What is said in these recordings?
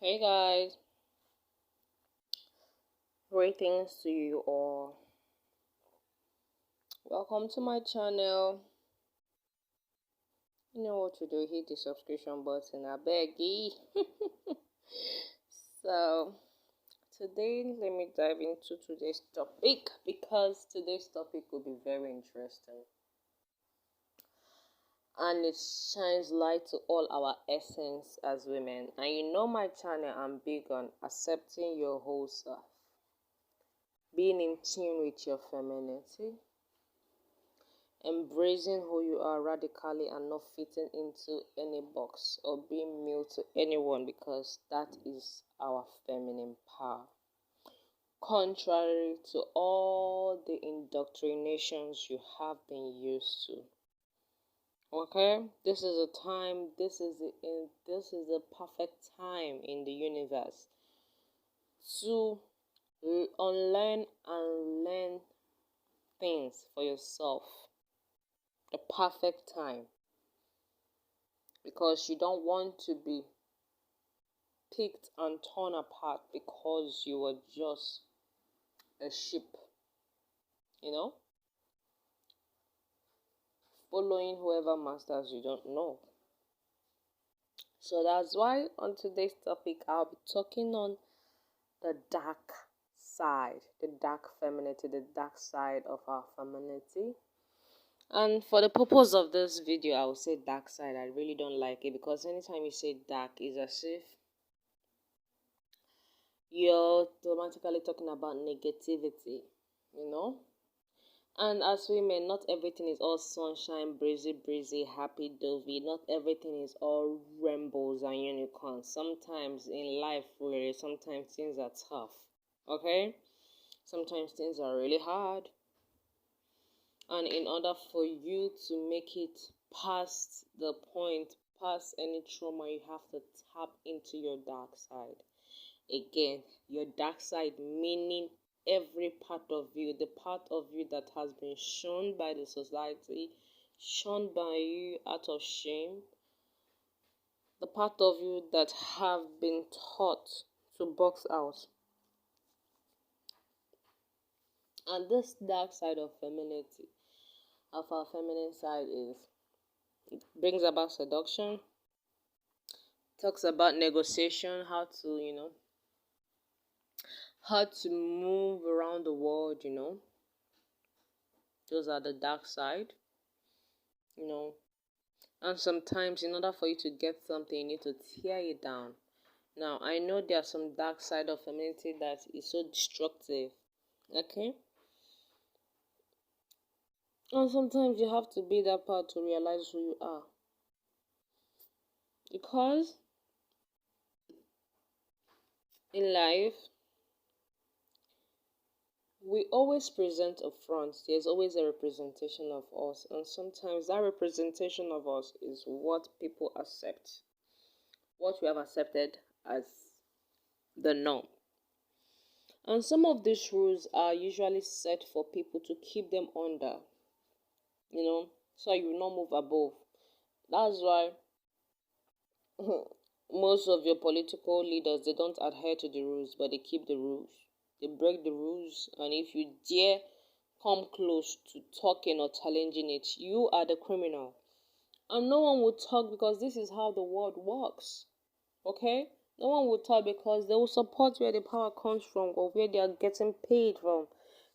Hey guys, greetings to you all. Welcome to my channel. You know what to do, hit the subscription button, I beg ye. So, today let me dive into today's topic because today's topic will be very interesting. And it shines light to all our essence as women. And you know my channel, I'm big on accepting your whole self, being in tune with your femininity, embracing who you are radically and not fitting into any box or being male to anyone, because that is our feminine power. Contrary to all the indoctrinations you have been used to. Okay? This is a time, this is the perfect time in the universe to unlearn and learn things for yourself. The perfect time, because you don't want to be picked and torn apart because you were just a sheep, following whoever masters you don't know. So that's why on today's topic I'll be talking on the dark side, the dark femininity, the dark side of our femininity. And for the purpose of this video, I will say dark side. I really don't like it, because anytime you say dark, it's as if you're automatically talking about negativity, you know. And as women, not everything is all sunshine, breezy, happy dovey. Not everything is all rainbows and unicorns. Sometimes in life, really, sometimes things are tough, okay? Sometimes things are really hard. And in order for you to make it past the point, past any trauma, you have to tap into your dark side. Again, your dark side meaning every part of you, the part of you that has been shown by the society, shown by you out of shame, the part of you that have been taught to box out. And this dark side of femininity, of our feminine side, is it brings about seduction, talks about negotiation, how to move around the world, those are the dark side, and sometimes in order for you to get something, you need to tear it down. Now, I know there are some dark side of femininity that is so destructive, okay, and sometimes you have to be that part to realize who you are, because in life we always present a front. There's always a representation of us, and sometimes that representation of us is what people accept, what we have accepted as the norm. And some of these rules are usually set for people to keep them under, so you will not move above. That's why most of your political leaders, they don't adhere to the rules, but they keep the rules. They break the rules, and if you dare come close to talking or challenging it, you are the criminal. And no one will talk, because this is how the world works. Okay? No one will talk because they will support where the power comes from or where they are getting paid from.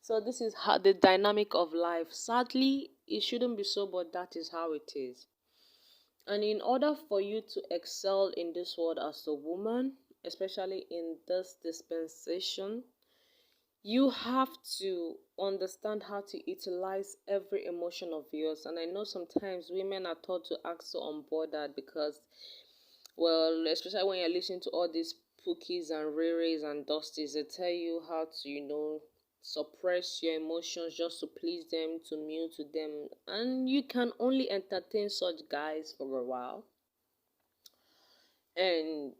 So this is how the dynamic of life. Sadly, it shouldn't be so, but that is how it is. And in order for you to excel in this world as a woman, especially in this dispensation, you have to understand how to utilize every emotion of yours. And I know sometimes women are taught to act so unbothered because, well, especially when you're listening to all these pookies and rays and dusties, they tell you how to, suppress your emotions just to please them, to mute to them. And you can only entertain such guys for a while. And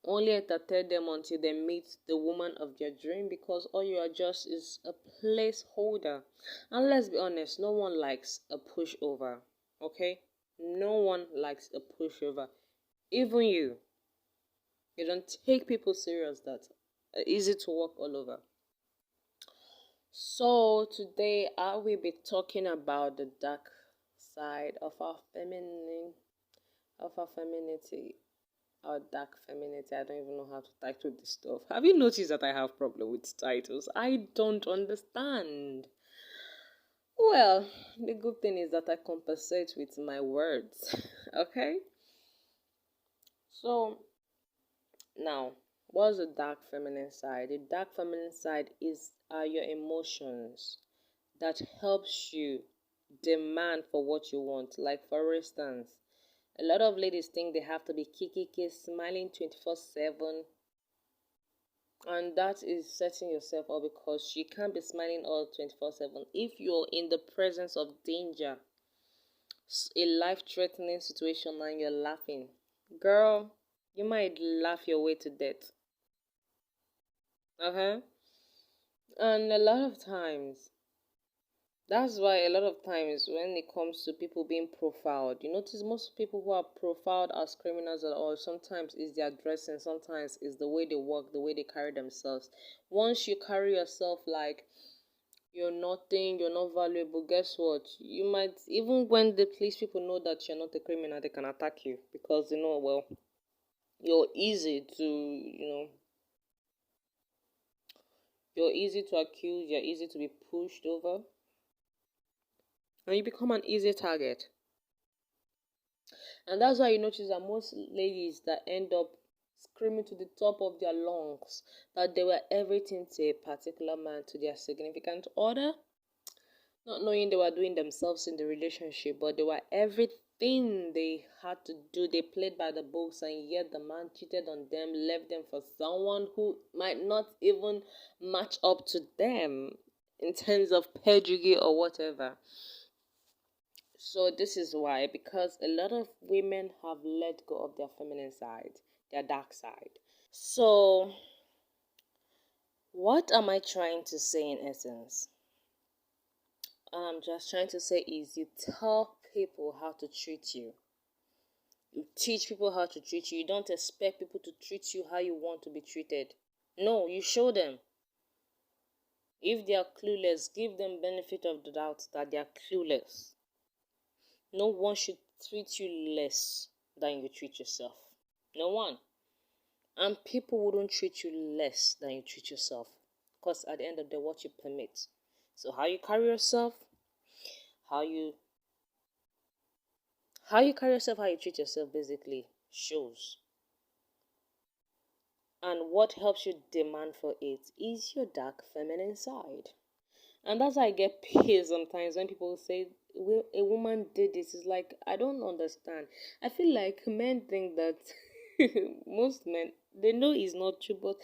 only entertain them until they meet the woman of their dream, because all you are just is a placeholder. And let's be honest, no one likes a pushover, okay? No one likes a pushover. Even you. You don't take people serious that are easy to walk all over. So today I will be talking about the dark side of our femininity, our dark femininity. I don't even know how to title this stuff. Have you noticed that I have problem with titles? I don't understand. Well, the good thing is that I compensate with my words. Okay? So now, what's the dark feminine side? The dark feminine side is are your emotions that helps you demand for what you want. Like for instance, a lot of ladies think they have to be kiki smiling 24/7, and that is setting yourself up because you can't be smiling all 24/7 if you're in the presence of danger, a life-threatening situation, and you're laughing. Girl, you might laugh your way to death. Uh-huh. And a lot of times, that's why a lot of times when it comes to people being profiled, you notice most people who are profiled as criminals or sometimes is their dressing, sometimes is the way they walk, the way they carry themselves. Once you carry yourself like you're nothing, you're not valuable, guess what? You might, even when the police people know that you're not a criminal, they can attack you because they know, well, you're easy to, you're easy to accuse, you're easy to be pushed over, and you become an easy target. And that's why you notice that most ladies that end up screaming to the top of their lungs that they were everything to a particular man, to their significant other, not knowing they were doing themselves in the relationship, but they were everything they had to do. They played by the books, and yet the man cheated on them, left them for someone who might not even match up to them in terms of pedigree or whatever. So this is why, because a lot of women have let go of their feminine side, their dark side. So what am I trying to say in essence? I'm just trying to say is you tell people how to treat you. You teach people how to treat you. You don't expect people to treat you how you want to be treated. No, you show them. If they are clueless, give them benefit of the doubt that they are clueless. No one should treat you less than you treat yourself. No one. And people wouldn't treat you less than you treat yourself. Because at the end of the day, what you permit. So how you carry yourself, how you carry yourself, how you treat yourself basically shows. And what helps you demand for it is your dark feminine side. And that's why I get pissed sometimes when people say, well, a woman did this. It's like, I don't understand. I feel like men think that most men, they know it's not true, but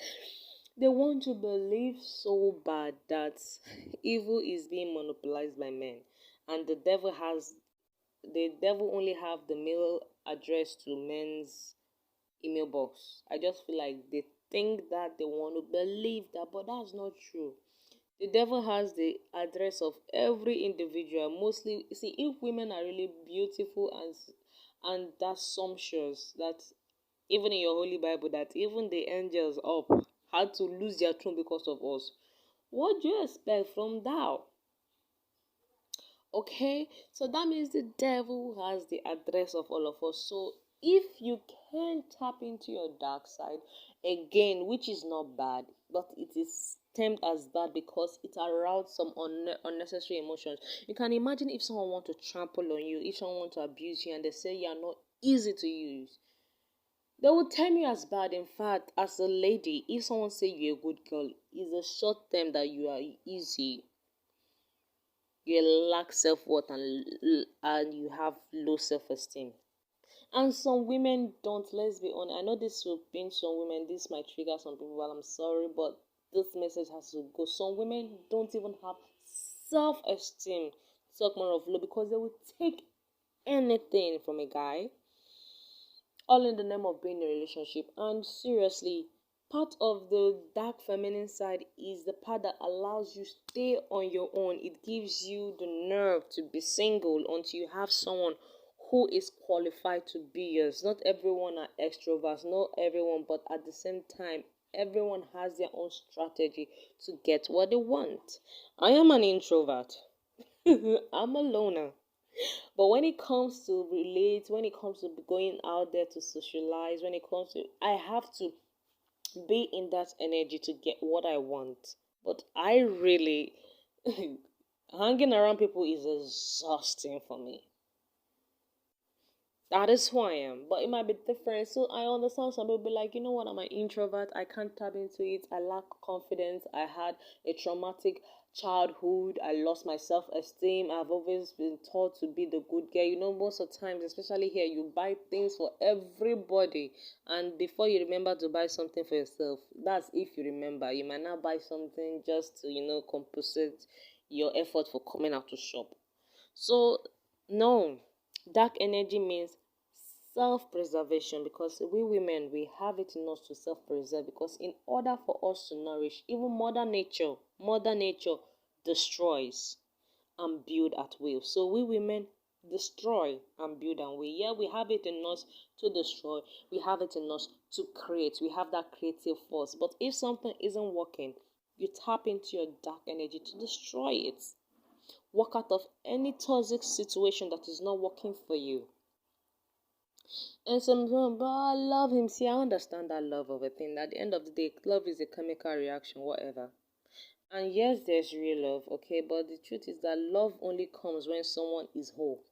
they want to believe so bad that evil is being monopolized by men. And the devil only have the mail address to men's email box. I just feel like they think that they want to believe that, but that's not true. The devil has the address of every individual. Mostly, see, if women are really beautiful and that sumptuous, that even in your holy Bible, that even the angels up had to lose their throne because of us. What do you expect from thou? Okay, so that means the devil has the address of all of us. So if you can tap into your dark side again, which is not bad, but it is termed as bad because it arouses some unnecessary emotions. You can imagine if someone wants to trample on you, if someone wants to abuse you, and they say you are not easy to use. They will term you as bad. In fact, as a lady, if someone say you're a good girl, it's a short term that you are easy, you lack self-worth, and you have low self-esteem. And some women don't, let's be honest. I know this will pinch some women, this might trigger some people, well, I'm sorry, but this message has to go. Some women don't even have self-esteem, talk more of low, because they will take anything from a guy, all in the name of being in a relationship. And seriously, part of the dark feminine side is the part that allows you stay on your own. It gives you the nerve to be single until you have someone who is qualified to be yours. Not everyone are extroverts, not everyone, but at the same time, everyone has their own strategy to get what they want. I am an introvert. I'm a loner. But when it comes to relate, when it comes to going out there to socialize, when it comes to, I have to be in that energy to get what I want. But I really, hanging around people is exhausting for me. That is who I am. But it might be different. So I understand some people be like, you know what, I'm an introvert. I can't tap into it. I lack confidence. I had a traumatic childhood. I lost my self esteem. I've always been taught to be the good girl. You know, most of the times, especially here, you buy things for everybody. And before you remember to buy something for yourself, that's if you remember. You might not buy something just to, compensate your effort for coming out to shop. So, no, dark energy means self-preservation, because we women, we have it in us to self-preserve, because in order for us to nourish, even mother nature destroys and build at will. So we women destroy and build and will. Yeah, we have it in us to destroy, we have it in us to create, we have that creative force. But if something isn't working, you tap into your dark energy to destroy it. Walk out of any toxic situation that is not working for you. And some, but I love him. See, I understand that love of a thing. At the end of the day, love is a chemical reaction, whatever. And yes, there's real love, okay? But the truth is that love only comes when someone is whole.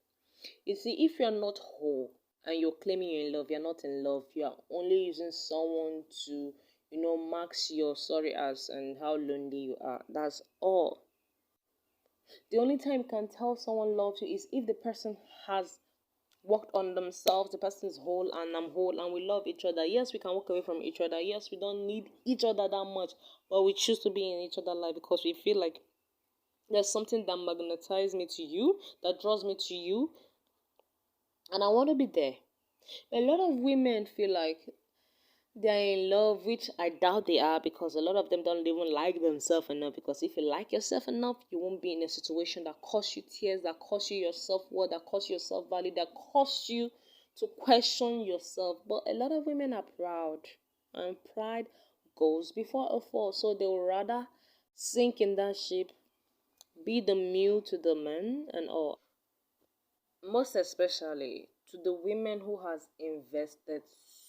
You see, if you're not whole and you're claiming you're in love, you're not in love. You are only using someone to, max your sorry ass and how lonely you are. That's all. The only time you can tell someone loves you is if the person has worked on themselves, the person is whole and I'm whole and we love each other. Yes, we can walk away from each other. Yes, we don't need each other that much, but we choose to be in each other's life because we feel like there's something that magnetizes me to you, that draws me to you, and I want to be there. A lot of women feel like they're in love, which I doubt they are, because a lot of them don't even like themselves enough. Because if you like yourself enough, you won't be in a situation that costs you tears, that costs you your self-worth, that costs you your self-value, that costs you to question yourself. But a lot of women are proud, and pride goes before a fall. So they will rather sink in that ship, be the mule to the men and all. Most especially to the women who has invested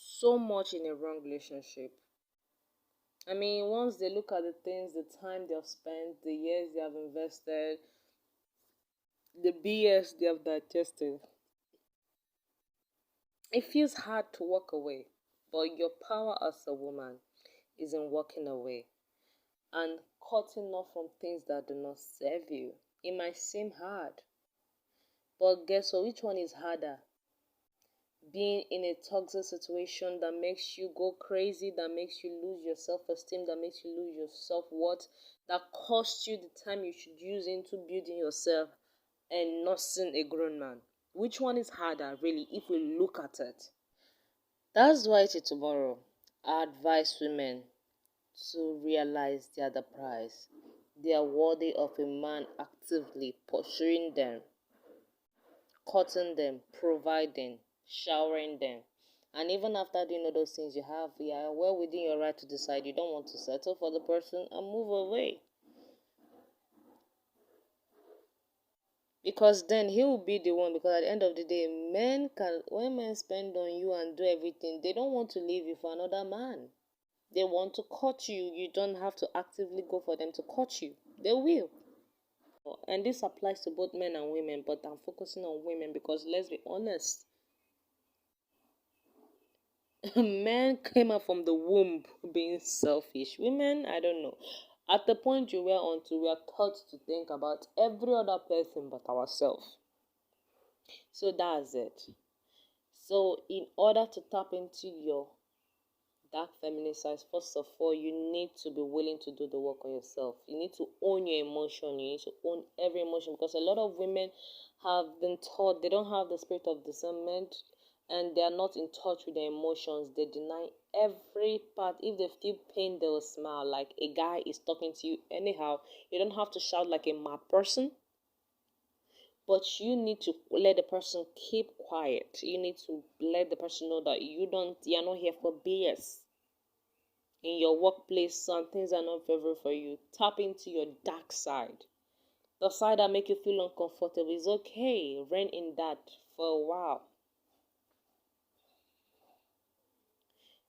so much in a wrong relationship. I mean, once they look at the things, the time they've spent, the years they have invested, the BS they have digested, it feels hard to walk away. But your power as a woman is in walking away and cutting off from things that do not serve you. It might seem hard, but guess what? Which one is harder? Being in a toxic situation that makes you go crazy, that makes you lose your self-esteem, that makes you lose your self-worth, that costs you the time you should use into building yourself and nursing a grown man. Which one is harder, really, if we look at it? That's why till tomorrow, I advise women to realize they are the prize. They are worthy of a man actively pursuing them, cutting them, providing, showering them. And even after doing all those things, you are well within your right to decide you don't want to settle for the person and move away. Because then he will be the one, because at the end of the day, when men spend on you and do everything, they don't want to leave you for another man. They want to cut you. You don't have to actively go for them to cut you. They will. And this applies to both men and women, but I'm focusing on women because let's be honest, men came out from the womb being selfish. Women, I don't know. At the point you were on to, we are taught to think about every other person but ourselves. So that's it. So in order to tap into your dark feminine side, first of all, you need to be willing to do the work on yourself. You need to own your emotion. You need to own every emotion, because a lot of women have been taught they don't have the spirit of discernment and they are not in touch with their emotions. They deny every part. If they feel pain, they will smile. Like a guy is talking to you anyhow, you don't have to shout like a mad person. But you need to let the person keep quiet. You need to let the person know that you're not here for BS. In your workplace, some things are not favorable for you. Tap into your dark side. The side that make you feel uncomfortable is okay. Reign in that for a while.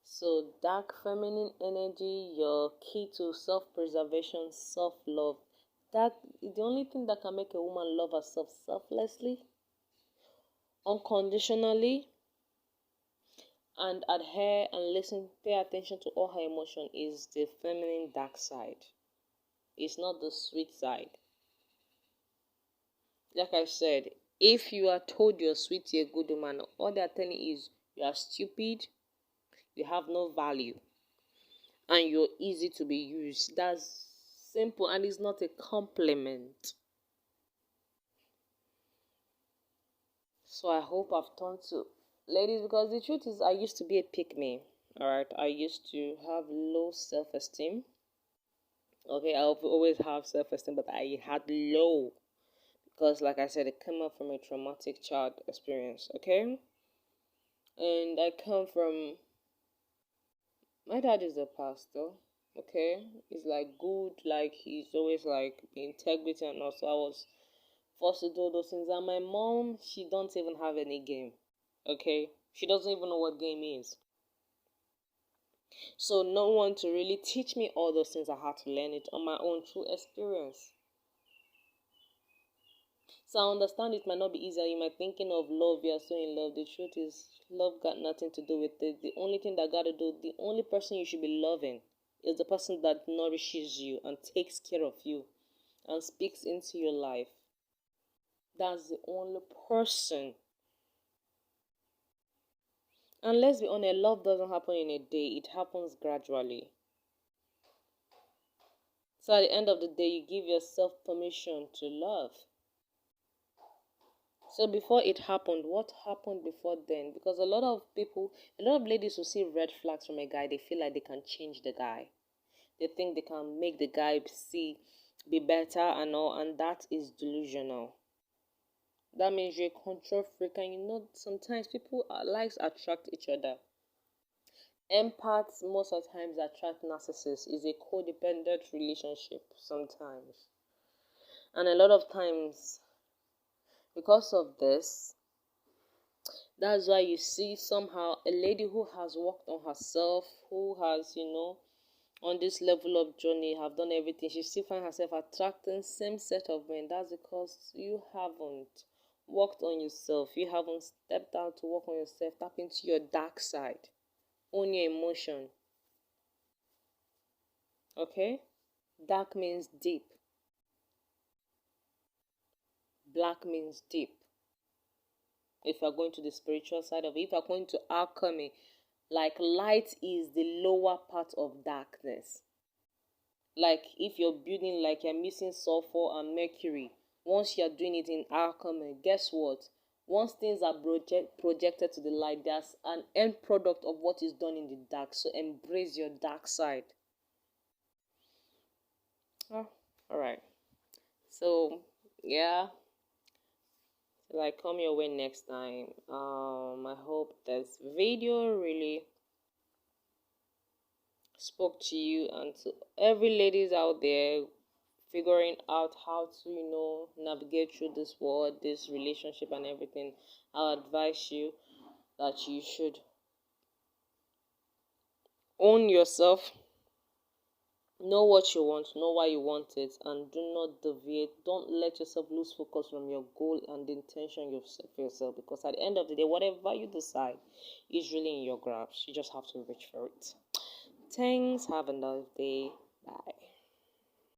So dark feminine energy, your key to self-preservation, self-love. That is the only thing that can make a woman love herself selflessly, unconditionally, and adhere and listen, pay attention to all her emotion is the feminine dark side. It's not the sweet side. Like I said, if you are told you're sweet, you're a good woman, all they're telling you is you are stupid, you have no value, and you're easy to be used. That's simple and it's not a compliment. So I hope I've turned to ladies, because the truth is I used to be a pick me. Alright, I used to have low self-esteem. Okay, I always have self-esteem, but I had low because, like I said, it came up from a traumatic child experience. Okay, and I come from, my dad is a pastor. Okay, he's like good, like he's always like integrity, and also I was forced to do those things. And my mom, she don't even have any game. Okay, she doesn't even know what game is. So no one to really teach me all those things. I had to learn it on my own through experience. So I understand it might not be easier. You might thinking of love, you are so in love. The truth is, love got nothing to do with it. The only thing that got to do, the only person you should be loving is the person that nourishes you and takes care of you and speaks into your life. That's the only person. And let's be honest, love doesn't happen in a day, it happens gradually. So at the end of the day, you give yourself permission to love. So before it happened, what happened before then? Because a lot of ladies who see red flags from a guy, they feel like they can change the guy. They think they can make the guy be better and all, and that is delusional. That means you're a control freak, and sometimes people likes attract each other. Empaths most of the times attract narcissists. Is a codependent relationship sometimes, and a lot of times because of this, that's why you see somehow a lady who has worked on herself, who has, on this level of journey, have done everything, she still finds herself attracting same set of men. That's because you haven't worked on yourself. You haven't stepped out to work on yourself. Tap into your dark side. Own your emotion. Okay? Dark means deep. Black means deep. If you're going to the spiritual side of it, if you're going to alchemy, like light is the lower part of darkness. Like if you're building, like you're missing sulfur and mercury, once you're doing it in alchemy, guess what? Once things are projected to the light, there's an end product of what is done in the dark. So embrace your dark side. Oh, all right. So yeah, like come your way next time. I hope this video really spoke to you and to every ladies out there figuring out how to navigate through this world, this relationship and everything. I'll advise you that you should own yourself, know what you want, know why you want it, and do not deviate. Don't let yourself lose focus from your goal and the intention for yourself, because at the end of the day, whatever you decide is really in your grasp. You just have to reach for it. Thanks. Have a nice day. Bye.